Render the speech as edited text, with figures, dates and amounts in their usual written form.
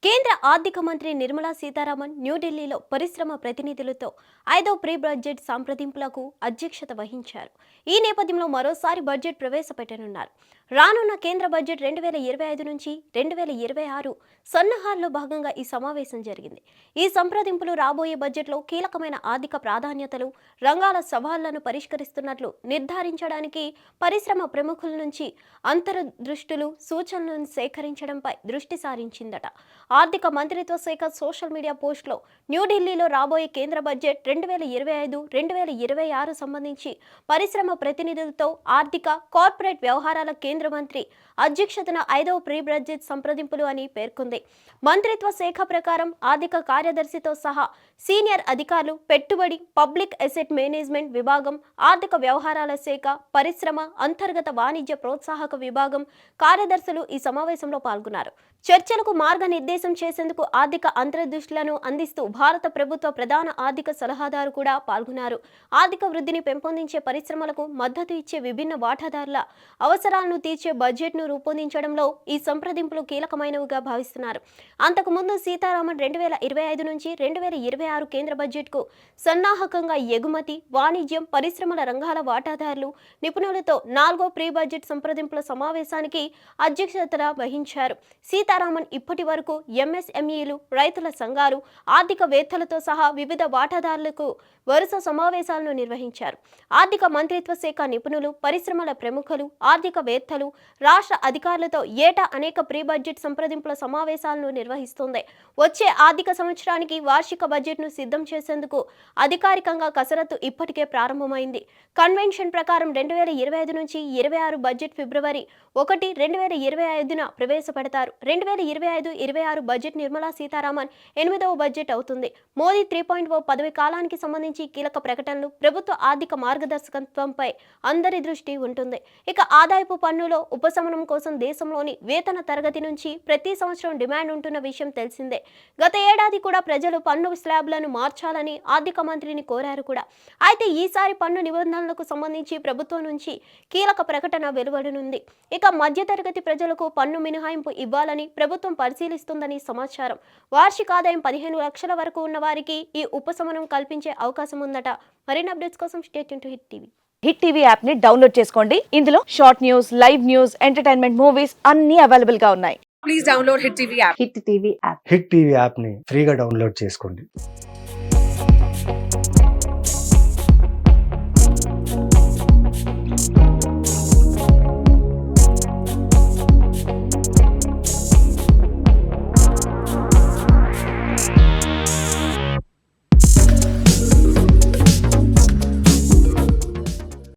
కేంద్ర ఆర్థిక మంత్రి నిర్మలా సీతారామన్ న్యూఢిల్లీలో పరిశ్రమ ప్రతినిధులతో 5వ ప్రీ బడ్జెట్ సంప్రదింపులకు అధ్యక్షత వహించారు. ఈ నేపథ్యంలో మరోసారి బడ్జెట్ ప్రవేశపెట్టనున్నారు. రానున్న కేంద్ర బడ్జెట్ 2025 నుంచి 2026 సన్నాహాల్లో భాగంగా ఈ సమావేశం జరిగింది. ఈ సంప్రదింపులు రాబోయే బడ్జెట్లో కీలకమైన ఆర్థిక ప్రాధాన్యతలు, రంగాల సవాళ్లను పరిష్కరిస్తున్నట్లు నిర్ధారించడానికి పరిశ్రమ ప్రముఖుల నుంచి అంతర్దృష్టులు, సూచనలను సేకరించడంపై దృష్టి సారించిందట. ఆర్థిక మంత్రిత్వ శాఖ సోషల్ మీడియా పోస్టులో న్యూఢిల్లీలో రాబోయే కేంద్ర బడ్జెట్ 2025-2026 సంబంధించి పరిశ్రమ ప్రతినిధులతో ఆర్థిక, కార్పొరేట్ వ్యవహారాల కేంద్ర మంత్రి అధ్యక్షతన 5వ ప్రీ బడ్జెట్ సంప్రదింపులు అని పేర్కొంది. మంత్రిత్వ శాఖ ప్రకారం ఆర్థిక కార్యదర్శితో సహా సీనియర్ అధికారులు, పెట్టుబడి, పబ్లిక్ అసెట్ మేనేజ్మెంట్ విభాగం, ఆర్థిక వ్యవహారాల శాఖ, పరిశ్రమ, అంతర్గత వాణిజ్య ప్రోత్సాహక విభాగం కార్యదర్శులు ఈ సమావేశంలో పాల్గొన్నారు. చర్చలకు మార్గనిర్దేశం చేసేందుకు ఆర్థిక అంతర్దృష్టులను అందిస్తూ భారత ప్రభుత్వ ప్రధాన ఆర్థిక సలహాదారు కూడా పాల్గొన్నారు. ఆర్థిక వృద్ధిని పెంపొందించే పరిశ్రమలకు మద్దతు ఇచ్చే విభిన్న వాటాదారుల అవసరాలను తీర్చే బడ్జెట్ను రూపొందించడంలో ఈ సంప్రదింపులు కీలకమైనవిగా భావిస్తున్నారు. అంతకుముందు సీతారామన్ 2025 నుంచి 2026 కేంద్ర బడ్జెట్కు సన్నాహకంగా ఎగుమతి, వాణిజ్యం, పరిశ్రమల రంగాల వాటాదారులు, నిపుణులతో 4వ ప్రీ బడ్జెట్ సంప్రదింపుల సమావేశానికి అధ్యక్షత వహించారు. సీతారామన్ ఇప్పటి వరకు ఎంఎస్ఎంఈలు, రైతుల సంఘాలు, ఆర్థికవేత్తలతో సహా వివిధ వాటాదారులకు వరుస సమావేశాలను నిర్వహించారు. ఆర్థిక మంత్రిత్వ శాఖ నిపుణులు, పరిశ్రమల ప్రముఖులు, ఆర్థికవేత్తలు, రాష్ట్ర అధికారులతో ఏటా అనేక ప్రీ బడ్జెట్ సంప్రదింపుల సమావేశాలను నిర్వహిస్తోంది. వచ్చే ఆర్థిక సంవత్సరానికి వార్షిక బడ్జెట్ను సిద్ధం చేసేందుకు అధికారికంగా కసరత్తు ఇప్పటికే ప్రారంభమైంది. కన్వెన్షన్ ప్రకారం 2025 నుంచి 26 బడ్జెట్ ఫిబ్రవరి 1, 2025న ప్రవేశపెడతారు. 2025-26 బడ్జెట్ నిర్మలా సీతారామన్ 8వ బడ్జెట్ అవుతుంది. మోదీ 3.0 పదవి కాలానికి సంబంధించి కీలక ప్రకటనలు, ప్రభుత్వ ఆర్థిక మార్గదర్శకత్వంపై అందరి దృష్టి ఉంటుంది. ఇక ఆదాయపు పన్నులో ఉపశమనం కోసం దేశంలోని వేతన తరగతి నుంచి ప్రతి సంవత్సరం డిమాండ్ ఉంటున్న విషయం తెలిసిందే. గత ఏడాది కూడా ప్రజలు పన్ను స్లాబ్లను మార్చాలని ఆర్థిక మంత్రిని కోరారు కూడా. అయితే ఈసారి పన్ను నిబంధనలకు సంబంధించి ప్రభుత్వం నుంచి కీలక ప్రకటన వెలువడనుంది. ఇక మధ్యతరగతి ప్రజలకు పన్ను మినహాయింపు ఇవ్వాలని ప్రభుత్వం పరిశీలిస్తుందని సమాచారం. వార్షిక ఆదాయం 15 లక్షల వరకు ఉన్న వారికి ఈ ఉపశమనం కల్పించే అవకాశం ఉందట. మరిన్ని అప్డేట్స్ కోసం stay tune to hit TV. Hit TV app ని డౌన్లోడ్ చేసుకోండి. ఇందులో short news, live news, entertainment movies అన్ని అవైలబుల్ గా ఉన్నాయి. Please download Hit TV app. Hit TV app hit TV యాప్ని ఫ్రీగా డౌన్లోడ్ చేసుకోండి.